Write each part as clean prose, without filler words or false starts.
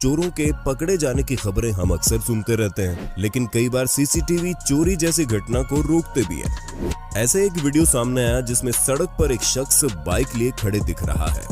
चोरों के पकड़े जाने की खबरें हम अक्सर सुनते रहते हैं, लेकिन कई बार सीसीटीवी चोरी जैसी घटना को रोकते भी हैं। ऐसे एक वीडियो सामने आया जिसमें सड़क पर एक शख्स बाइक लिए खड़े दिख रहा है।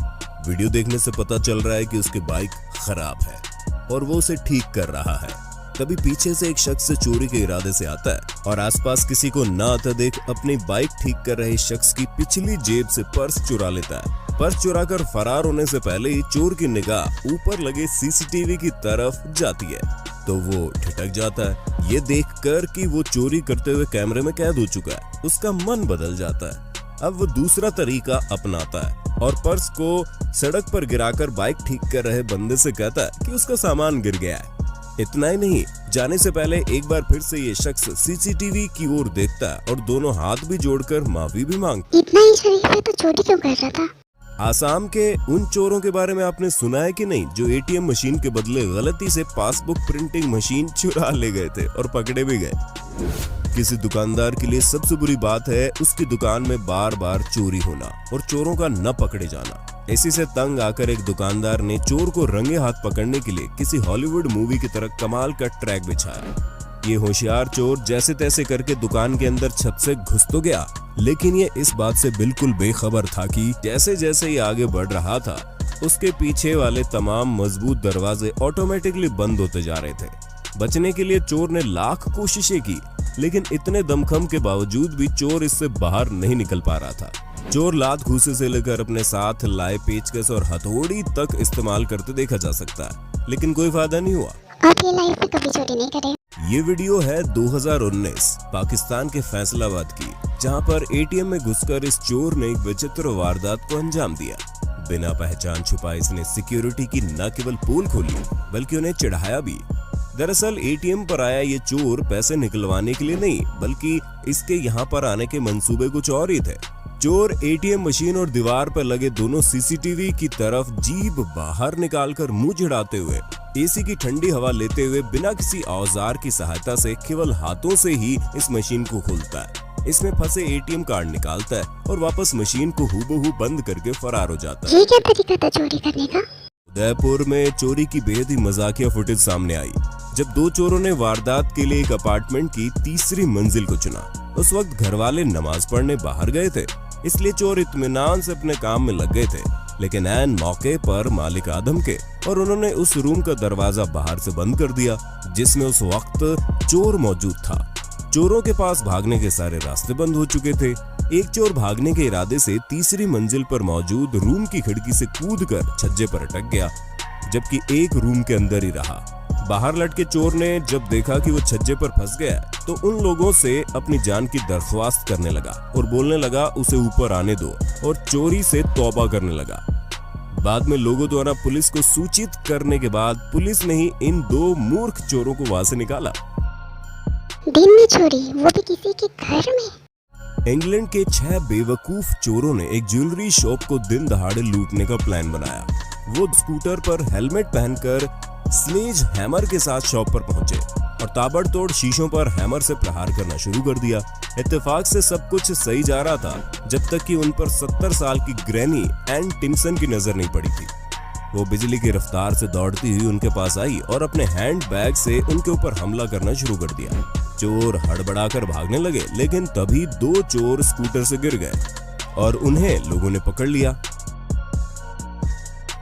वीडियो देखने से पता चल रहा है कि उसकी बाइक खराब है और वो उसे ठीक कर रहा है। तभी पीछे से एक शख्स चोरी के इरादे से आता है और आसपास किसी को न आता देख अपनी बाइक ठीक कर रहे शख्स की पिछली जेब से पर्स चुरा लेता है। पर्स चुराकर फरार होने से पहले ही चोर की निगाह ऊपर लगे सीसीटीवी की तरफ जाती है तो वो ठिठक जाता है। ये देखकर कि वो चोरी करते हुए कैमरे में कैद हो चुका है, उसका मन बदल जाता है। अब वो दूसरा तरीका अपनाता है और पर्स को सड़क पर गिराकर बाइक ठीक कर रहे बंदे से कहता है कि उसका सामान गिर गया है। इतना ही नहीं, जाने से पहले एक बार फिर से ये शख्स सीसीटीवी की ओर देखता है और दोनों हाथ भी जोड़कर माफी भी मांगता है। इतना ही शरीफ है तो चोरी क्यों कर रहा था? आसाम के उन चोरों के बारे में आपने सुना है कि नहीं, जो एटीएम मशीन के बदले गलती से पासबुक प्रिंटिंग मशीन चुरा ले गए थे और पकड़े भी गए। किसी दुकानदार के लिए सबसे बुरी बात है उसकी दुकान में बार बार चोरी होना और चोरों का न पकड़े जाना। इसी से तंग आकर एक दुकानदार ने चोर को रंगे हाथ पकड़ने के लिए किसी हॉलीवुड मूवी की तरह कमाल का ट्रैक बिछाया। ये होशियार चोर जैसे तैसे करके दुकान के अंदर छत से घुस तो गया, लेकिन ये इस बात से बिल्कुल बेखबर था कि जैसे जैसे ये आगे बढ़ रहा था उसके पीछे वाले तमाम मजबूत दरवाजे ऑटोमेटिकली बंद होते जा रहे थे। बचने के लिए चोर ने लाख कोशिशें की, लेकिन इतने दमखम के बावजूद भी चोर इससे बाहर नहीं निकल पा रहा था। चोर लात घूसे से लेकर अपने साथ लाए पेचकस और हथौड़ी तक इस्तेमाल करते देखा जा सकता है, लेकिन कोई फायदा नहीं हुआ। आप ये लाइफ में कभी चोरी नहीं करे। ये वीडियो है 2019 पाकिस्तान के फैसलाबाद की, जहां पर एटीएम में घुसकर इस चोर ने एक विचित्र वारदात को अंजाम दिया। बिना पहचान छुपाए इसने सिक्योरिटी की न केवल पोल खोली बल्कि उन्हें चढ़ाया भी। दरअसल एटीएम पर आया ये चोर पैसे निकलवाने के लिए नहीं, बल्कि इसके यहाँ पर आने के मंसूबे कुछ और ही थे। चोर एटीएम मशीन और दीवार पर लगे दोनों सीसीटीवी की तरफ जीभ बाहर निकालकर मुंह चिढ़ाते हुए एसी की ठंडी हवा लेते हुए बिना किसी औजार की सहायता से केवल हाथों से ही इस मशीन को खोलता है। इसमें फंसे एटीएम कार्ड निकालता है और वापस मशीन को हूबहू बंद करके फरार हो जाता है। ये क्या तरीका था चोरी करने का? उदयपुर में चोरी की बेहद ही मजाकिया फुटेज सामने आई जब दो चोरों ने वारदात के लिए एक अपार्टमेंट की तीसरी मंजिल को चुना। उस वक्त घर वाले नमाज पढ़ने बाहर गए थे, इसलिए चोर इत्मीनान से अपने काम में लग गए थे। लेकिन ऐन मौके पर मालिक आदम के और उन्होंने उस रूम का दरवाजा बाहर से बंद कर दिया जिसमें उस वक्त चोर मौजूद था। चोरों के पास भागने के सारे रास्ते बंद हो चुके थे। एक चोर भागने के इरादे से तीसरी मंजिल पर मौजूद रूम की खिड़की से कूदकर छज्जे पर अटक गया, जबकि एक रूम के अंदर ही रहा। बाहर लटके चोर ने जब देखा कि वो छज्जे पर फंस गया तो उन लोगों से अपनी जान की दरख्वास्त करने लगा और बोलने लगा उसे ऊपर आने दो और चोरी से तौबा करने लगा। बाद में लोगों द्वारा पुलिस को सूचित करने के बाद पुलिस ने ही इन दो मूर्ख चोरों को वहां से निकाला। दिन में चोरी, वो भी किसी के घर में। इंग्लैंड के 6 बेवकूफ चोरों ने एक ज्वेलरी शॉप को दिन दहाड़े लूटने का प्लान बनाया। वो स्कूटर पर हेलमेट पहनकर स्लेज हैमर के साथ शॉप पर पहुंचे और ताबड़तोड़ शीशों पर हैमर से प्रहार करना शुरू कर दिया। इत्तेफाक से सब कुछ सही जा रहा था जब तक कि उन पर 70 साल की ग्रैनी एन टिम्सन की नजर नहीं पड़ी थी। वो बिजली की रफ्तार से दौड़ती हुई उनके पास आई और अपने हैंड बैग से उनके ऊपर हमला करना शुरू कर दिया। चोर हड़बड़ाकर भागने लगे, लेकिन तभी 2 चोर स्कूटर से गिर गए और उन्हें लोगों ने पकड़ लिया।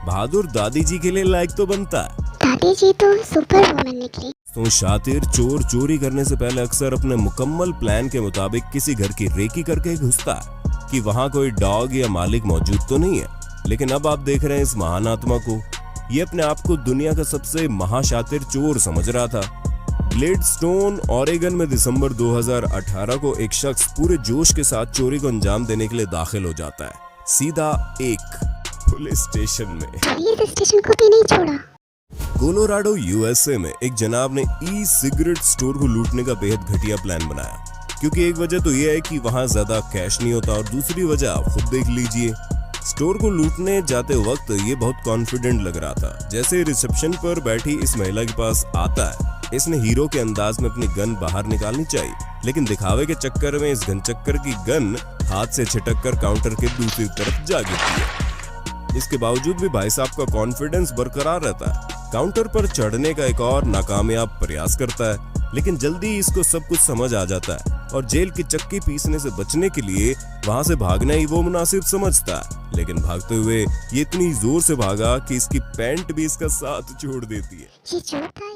बहादुर दादी जी के लिए लायक तो बनता है। दादी जी तो सुपर वुमन निकली। तो शातिर चोर चोरी करने से पहले अक्सर अपने मुकम्मल प्लान के मुताबिक किसी घर की रेकी करके घुसता है कि वहां कोई डॉग या मालिक मौजूद तो नहीं है। लेकिन अब आप देख रहे हैं इस महान आत्मा को। ये अपने आप को दुनिया का सबसे महाशातिर चोर समझ रहा था। ग्लेडस्टोन ओरेगन में दिसंबर 2018 को एक शख्स पूरे जोश के साथ चोरी को अंजाम देने के लिए दाखिल हो जाता है, सीधा एक पुलिस स्टेशन में। पुलिस स्टेशन को भी नहीं छोड़ा। कोलोराडो यूएसए में एक जनाब ने ई सिगरेट स्टोर को लूटने का बेहद घटिया प्लान बनाया, क्योंकि एक वजह तो यह है कि वहां ज्यादा कैश नहीं होता और दूसरी वजह आप खुद देख लीजिए। स्टोर को लूटने जाते वक्त ये बहुत कॉन्फिडेंट लग रहा था। जैसे रिसेप्शन पर बैठी इस महिला के पास आता है, इसने हीरो के अंदाज में अपनी गन बाहर निकालनी चाहिए, लेकिन दिखावे के चक्कर में इस घनचक्कर की गन हाथ से छिटक कर काउंटर के दूसरी तरफ जा गिरती है। इसके बावजूद भी भाई साहब का कॉन्फिडेंस बरकरार रहता है। काउंटर पर चढ़ने का एक और नाकामयाब प्रयास करता है, लेकिन जल्दी ही इसको सब कुछ समझ आ जाता है और जेल की चक्की पीसने से बचने के लिए वहां से भागना ही वो मुनासिब समझता है। लेकिन भागते हुए ये इतनी जोर से भागा कि इसकी पैंट भी इसका साथ छोड़ देती है। ये जो था